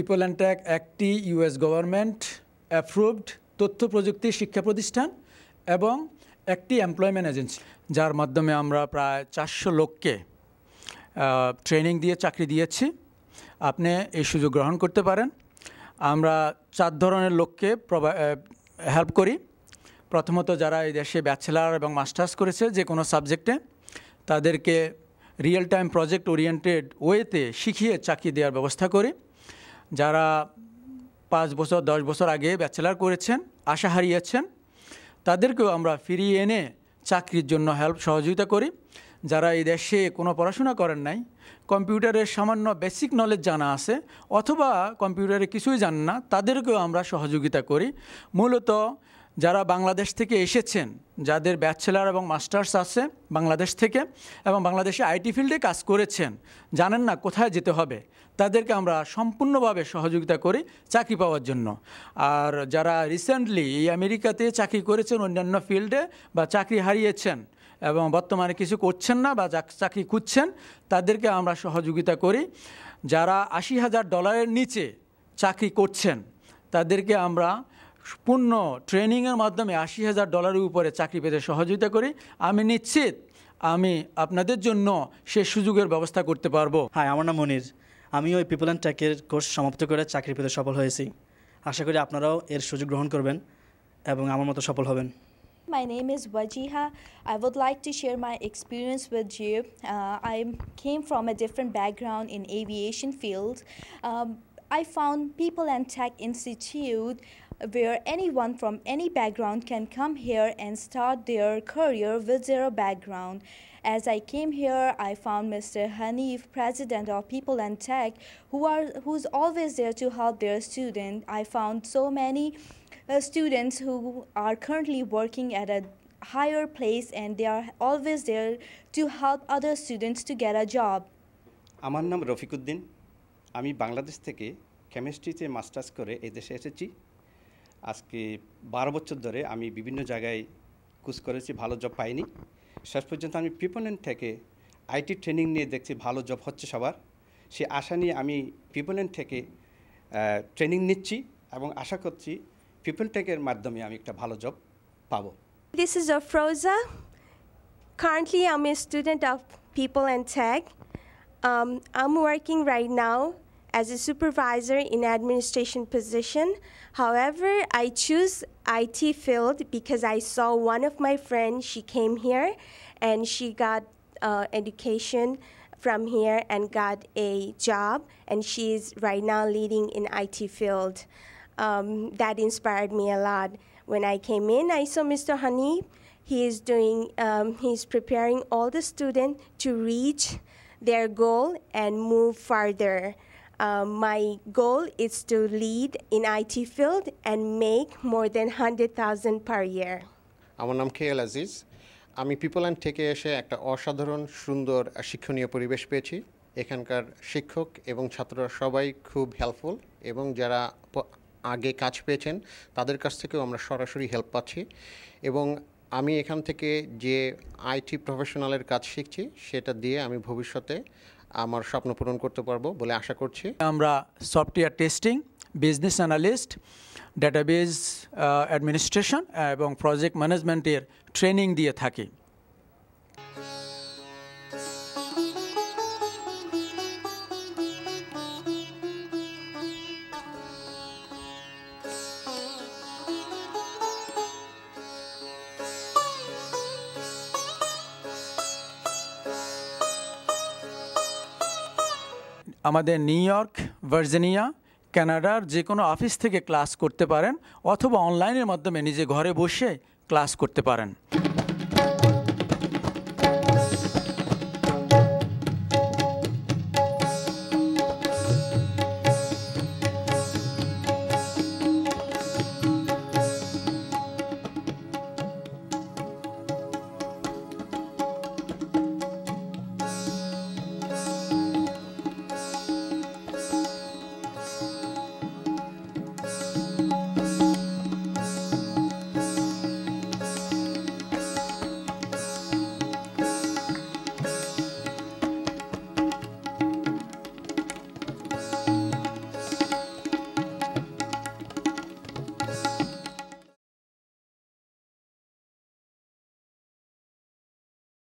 People and take একটি US government approved তথ্য প্রযুক্তি শিক্ষা প্রতিষ্ঠান এবং একটি এমপ্লয়মেন্ট এজেন্সি, যার মাধ্যমে আমরা প্রায় 400 লোককে ট্রেনিং দিয়ে চাকরি দিয়েছি। আপনি এই সুযোগ গ্রহণ করতে পারেন। আমরা 4 ধরনের লোককে হেল্প করি। প্রথমত, যারা এই দেশে ব্যাচেলার এবং মাস্টার্স করেছে যে কোনো সাবজেক্টে, তাদেরকে রিয়েল টাইম প্রজেক্ট ওরিয়েন্টেড ওয়েতে শিখিয়ে চাকরি দেওয়ার ব্যবস্থা করি। যারা 5 বছর 10 বছর আগে ব্যাচেলার করেছেন, আশা হারিয়েছেন, তাদেরকেও আমরা ফিরিয়ে এনে চাকরির জন্য সহযোগিতা করি। যারা এই দেশে কোনো পড়াশোনা করেন নাই, কম্পিউটারের সামান্য বেসিক নলেজ জানা আছে অথবা কম্পিউটারে কিছুই জানেন না, তাদেরকেও আমরা সহযোগিতা করি। মূলত যারা বাংলাদেশ থেকে এসেছেন, যাদের ব্যাচেলার এবং মাস্টার্স আছে বাংলাদেশ থেকে এবং বাংলাদেশে আইটি ফিল্ডে কাজ করেছেন, জানেন না কোথায় যেতে হবে, তাদেরকে আমরা সম্পূর্ণভাবে সহযোগিতা করি চাকরি পাওয়ার জন্য। আর যারা রিসেন্টলি এই আমেরিকাতে চাকরি করেছেন অন্যান্য ফিল্ডে বা চাকরি হারিয়েছেন এবং বর্তমানে কিছু করছেন না বা চাকরি খুঁজছেন, তাদেরকে আমরা সহযোগিতা করি। যারা $80,000 নিচে চাকরি করছেন, তাদেরকে আমরা পূর্ণ ট্রেনিংয়ের মাধ্যমে $80,000 উপরে চাকরি পেতে সহযোগিতা করি। আমি নিশ্চিত আমি আপনাদের জন্য সে সুযোগের ব্যবস্থা করতে পারবো। হ্যাঁ, আমার নাম মনির। আমি ওই পিপল অ্যান্ড টেকের কোর্স সমাপ্ত করে চাকরি পেতে সফল হয়েছি। আশা করি আপনারাও এর সুযোগ গ্রহণ করবেন এবং আমার মতো সফল হবেন। My name is Wajiha. I would like to share my experience with you. I came from a different background in aviation field. I found People and Tech Institute where anyone from any background can come here and start their career with zero background. As I came here, I found Mr. Hanif, president of People and Tech, who's always there to help their student. I found so many students who are currently working at a higher place and they are always there to help other students to get a job. আমার নাম রফিকুদ্দিন। আমি বাংলাদেশ থেকে কেমিস্ট্রিতে masters করে এই দেশে এসেছি। আজকে 12 বছর ধরে আমি বিভিন্ন জায়গায় কোর্স করেছি, ভালো জব পাইনি। শেষ পর্যন্ত আমি পিপল অ্যান্ড টেকে আইটি ট্রেনিং নিয়ে দেখছি ভালো জব হচ্ছে সবার। সে আশা নিয়ে আমি পিপল অ্যান্ড টেকে ট্রেনিং নিচ্ছি এবং আশা করছি পিপল টেকের মাধ্যমে আমি একটা ভালো জব পাবো। This is Afroza. Currently, I'm a student of People and Tech. I'm working right now as a supervisor in administration position. However, I choose IT field because I saw one of my friends, she came here and she got education from here and got a job, and she's right now leading in IT field. That inspired me a lot. When I came in, I saw Mr. Hanif. He's preparing all the students to reach their goal and move farther. My goal is to lead in IT field and make more than 100,000 per year. আমার নাম KL Aziz. আমি people and টেকে এসে একটা অসাধারণ সুন্দর শিক্ষণীয় পরিবেশ পেয়েছি। এখানকার শিক্ষক এবং ছাত্ররা সবাই খুব হেল্পফুল এবং যারা আগে কাজ পেয়েছেন তাদের কাছ থেকেও আমরা সরাসরি হেল্প পাচ্ছি এবং আমি এখান থেকে যে আইটি প্রফেশনালের কাজ শিখছি সেটা দিয়ে আমি ভবিষ্যতে আমার স্বপ্ন পূরণ করতে পারবো বলে আশা করছি। আমরা software testing, business analyst, database administration এবং প্রজেক্ট ম্যানেজমেন্টের ট্রেনিং দিয়ে থাকি। আমাদের নিউ ইয়র্ক, ভার্জিনিয়া, কানাডার যে কোনো অফিস থেকে ক্লাস করতে পারেন অথবা অনলাইনের মাধ্যমে নিজে ঘরে বসে ক্লাস করতে পারেন।